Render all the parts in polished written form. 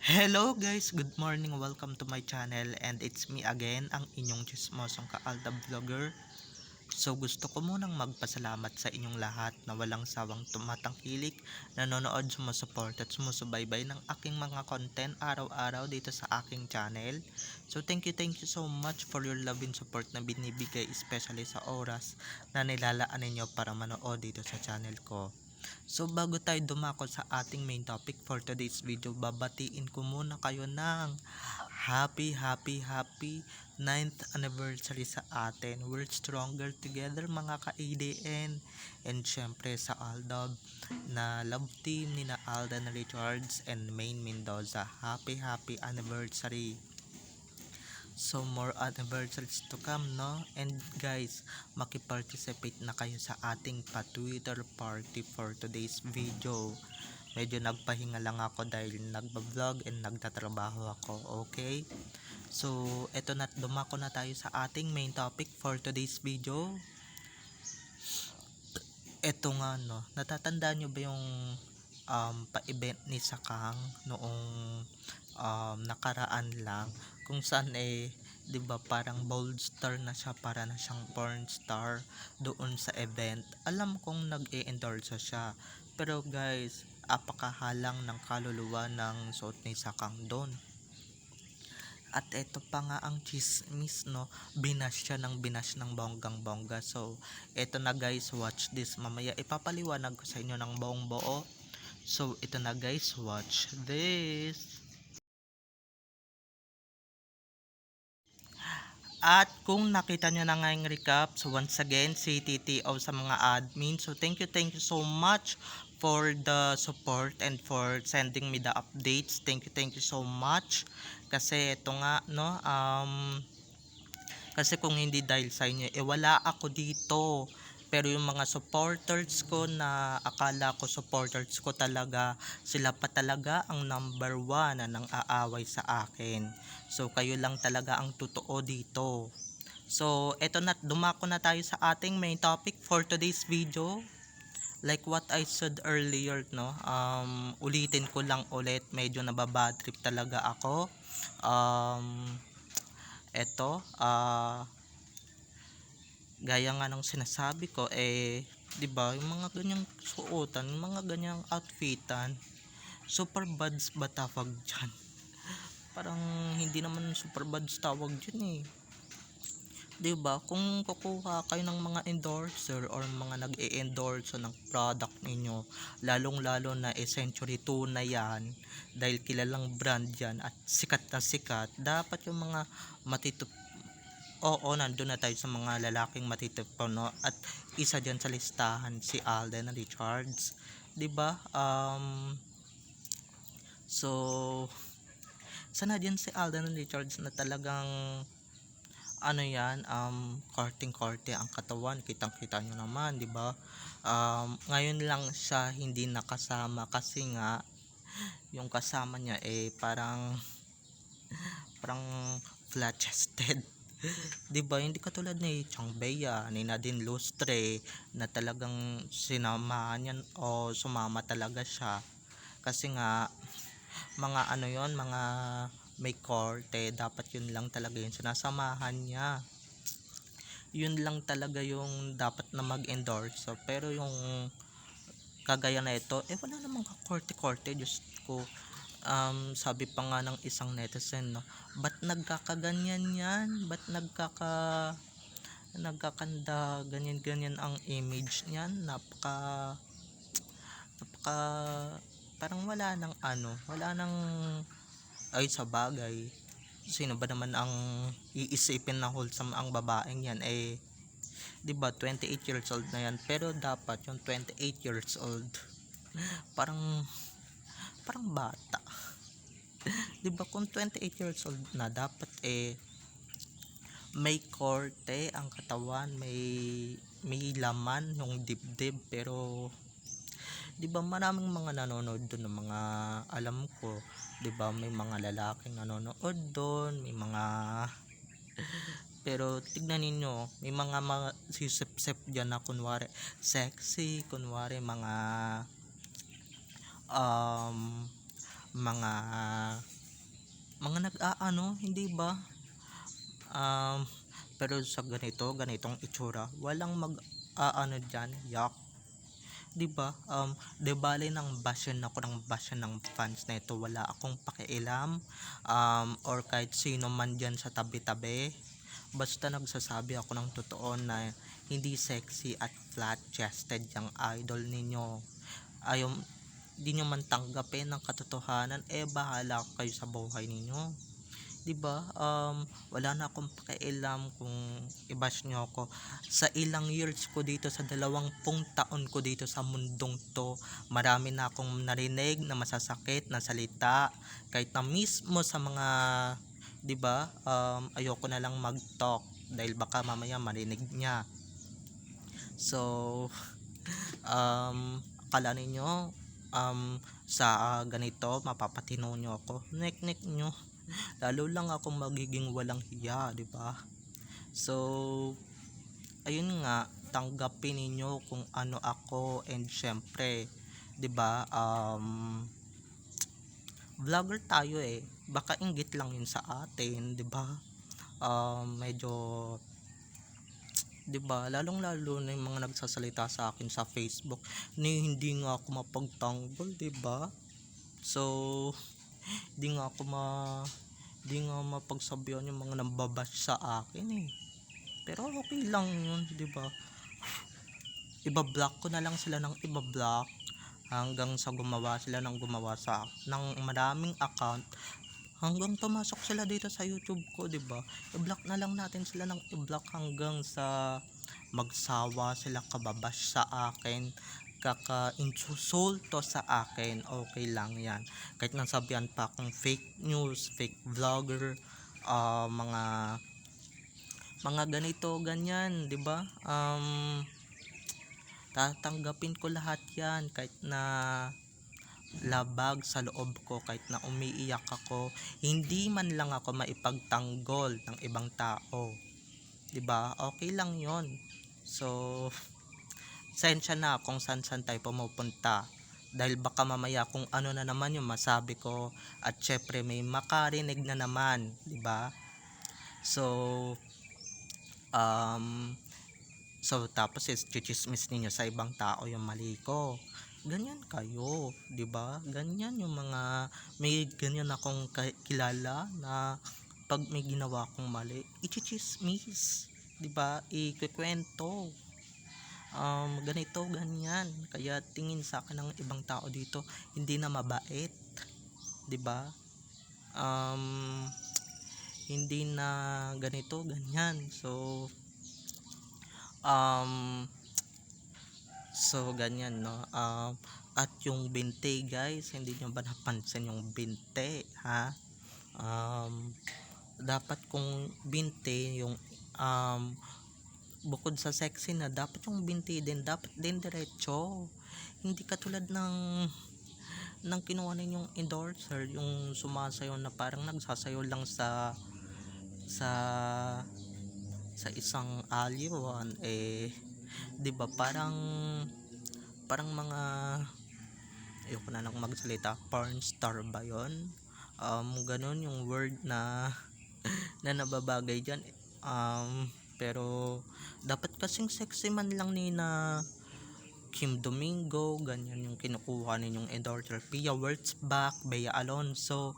Hello guys, good morning, welcome to my channel and it's me again, ang inyong chismosong ka-Alda Vlogger. So gusto ko munang magpasalamat sa inyong lahat na walang sawang tumatangkilik, nanonood, sumusuport at sumusubaybay ng aking mga content araw-araw dito sa aking channel. So thank you so much for your love and support na binibigay, especially sa oras na nilalaan ninyo para manood dito sa channel ko. So bago tayo dumako sa ating main topic for today's video, babatiin ko muna kayo ng happy 9th anniversary sa atin. We're stronger together mga ka-ADN. And syempre sa Aldab na love team ni na Alden Richards and Main Mendoza. Happy anniversary. So more anniversaries to come, no? And guys, maki-participate na kayo sa ating pa-Twitter party for today's video. Medyo nagpahinga lang ako dahil nagba-vlog and nagtatrabaho ako, okay? So, eto na, dumako na tayo sa ating main topic for today's video. Eto nga, no, natatandaan nyo ba yung pa-event ni Sakang noong nakaraan lang, kung saan 'di ba parang bold star na siya, para na siyang porn star doon sa event. Alam kong nag-e-endorse siya, pero guys, apakahalang ng kaluluwa ng suot ni Sakang doon. At eto pa nga ang chismis, no, binash siya ng binash ng bonggang bongga. So eto na guys, watch this, mamaya ipapaliwanag ko sa inyo ng buong buo. So ito na guys, watch this. At kung nakita nyo na nga yung recap, so once again, CTTO sa mga admin. So thank you so much for the support and for sending me the updates. Thank you so much. Kasi ito nga, no, kasi kung hindi dahil sa inyo, wala ako dito. Pero yung mga supporters ko na akala ko supporters ko talaga, sila pa talaga ang number one na nang aaway sa akin. So kayo lang talaga ang totoo dito. So eto na, dumako na tayo sa ating main topic for today's video. Like what I said earlier, no, ulitin ko lang ulit, medyo nababad trip talaga ako. Eto, gaya nga ng sinasabi ko, 'di ba, yung mga ganyang suotan, yung mga ganyang outfitan, super buds ba tawag dyan? Parang hindi naman super buds tawag dyan, 'di ba? Kung kukuha kayo ng mga endorser or mga nag-e-endorse ng product ninyo, lalong lalo na Century 2 na yan, dahil kilalang brand yan at sikat, dapat yung mga matitup Oo, nandun na tayo sa mga lalaking matitipuno at isa diyan sa listahan si Alden Richards, 'di ba? So sana diyan si Alden Richards na talagang ano yan, korteng-korte ang katawan, kitang-kita nyo naman, 'di ba? Ngayon lang siya hindi nakasama kasi nga yung kasama niya parang parang flat chested. 'Di ba, hindi katulad ni Changbea, ni Nadine Lustre na talagang sinamahan yan o sumama talaga siya. Kasi nga mga ano yon, mga may korte, dapat yun lang talaga yung sinasamahan niya. Yun lang talaga yung dapat na mag-endorse. So, pero yung kagaya na ito, wala namang korte-korte, Diyos ko. Sabi pa nga ng isang netizen, no, ba't nagkakaganyan yan, ba't nagkakanda ganyan ang image niyan, napaka parang wala nang ay sa bagay, sino ba naman ang iisipin na wholesome ang babaeng yan, 'di ba, 28 years old na yan, pero dapat yung 28 years old parang parang bata. 'Di ba, kung 28 years old na, dapat may korte ang katawan, may laman yung dibdib. Pero 'di ba, maraming mga nanonood doon ng mga alam ko, 'di ba, may mga lalaking nanonood doon, may mga pero tignan ninyo, may mga sisip-sip diyan na kunwari sexy, kunwari mga um mga nag-aano, hindi ba? Um, pero sa ganitong itsura, walang mag-aano diyan, yak. 'Di ba? 'Di bale ng basyon ako ng basyon ng fans na ito, wala akong pakialam or kahit sino man diyan sa tabi-tabi. Basta nagsasabi ako ng totoo na hindi sexy at flat chested yung idol ninyo. Ayaw, di nyo man tanggapin ang katotohanan, bahala kayo sa buhay ninyo. 'Di ba? Wala na akong pakialam kung i-bash nyo ako. Sa ilang years ko dito, sa 20 taon ko dito sa mundong to, marami na akong narinig na masasakit na salita, kahit na mismo sa mga, 'di ba? Ayoko na lang mag-talk dahil baka mamaya marinig niya. So, akala ninyo sa ganito mapapatino nyo ako, nek nyo, lalo lang akong magiging walang hiya, 'di ba? So, ayun nga, tanggapin ninyo kung ano ako, and syempre, 'di ba? Vlogger tayo baka inggit lang yun sa atin, 'di ba? Medyo, 'di ba, lalong lalo na yung mga nagsasalita sa akin sa Facebook ni hindi nga ako mapagtanggol, 'di ba? So, di nga ako di nga mapagsabihan yung mga nambabash sa akin pero okay lang yun, 'di ba? Iba-block ko na lang sila ng iba-block hanggang sa gumawa sila ng gumawa sa ng maraming account, hanggang pumasok sila dito sa YouTube ko, 'di ba? I-block na lang natin sila ng i-block hanggang sa magsawa sila kababash sa akin, kaka-insulto sa akin, okay lang yan. Kahit nasabihan pa akong fake news, fake vlogger, mga ganito, ganyan, 'di ba? Tatanggapin ko lahat yan, kahit na labag sa loob ko, kahit na umiiyak ako, hindi man lang ako maipagtanggol ng ibang tao, 'di ba? Okay lang 'yon. So, sensya na kung saan tayo pumupunta, dahil baka mamaya kung ano na naman yung masabi ko, at syempre may makarinig na naman, 'di ba? So, tapos chichismis ninyo sa ibang tao yung mali ko. Ganyan kayo, 'di ba? Ganyan yung mga, may ganyan akong kilala na pag may ginawa akong mali, ichichismis, 'di ba? Ikukwento. Ganito, ganyan. Kaya tingin sa akin ng ibang tao dito hindi na mabait, 'di ba? Hindi na ganito, ganyan. So, ganyan, no? At yung binte, guys, hindi nyo ba napansin yung binte, ha? Dapat kung binte yung bukod sa sexy na, dapat yung binti din, dapat din diretso, hindi katulad ng kinuha ninyong endorser, yung sumasayaw na parang nagsasayaw lang sa isang aliwan, 'di ba, parang mga, ayoko na lang magsalita, porn star ba yon? Ganun yung word na nababagay dyan. Pero dapat kasing sexy man lang ni na Kim Domingo, ganyan yung kinukuha ninyong endorser. Pia Wurtzbach, Bea Alonso,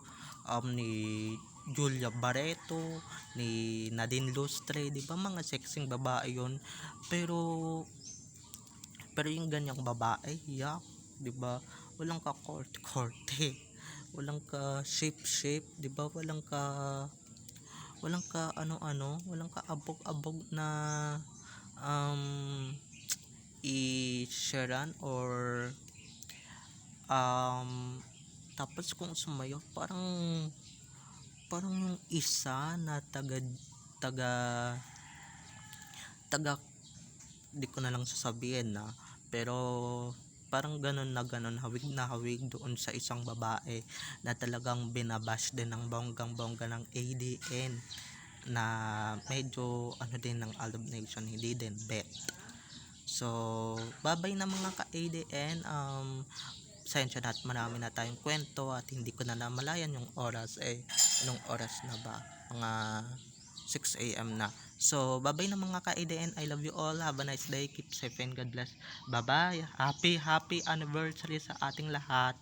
ni Julia Barreto, ni Nadine Lustre, 'di ba, mga sexing babae yon. Pero yung ganyang babae, 'di ba? Walang ka korte, walang ka shape, 'di ba? Walang ka ano-ano, walang ka abog-abog na i-sharean or tapos kung sumayaw, parang yung isa na taga taga di ko na lang sasabihin na, pero parang ganun hawig na hawig doon sa isang babae na talagang binabash din ng bonggang bongga ng ADN, na medyo ano din ng Alab Nation, hindi din bet. So, babay na mga ka ADN, pasensya na at marami na tayong kwento at hindi ko na namalayan yung oras. Anong oras na ba? Mga 6 a.m. na. So, bye-bye na mga ka-IDN. I love you all. Have a nice day. Keep safe and God bless. Bye-bye. Happy anniversary sa ating lahat.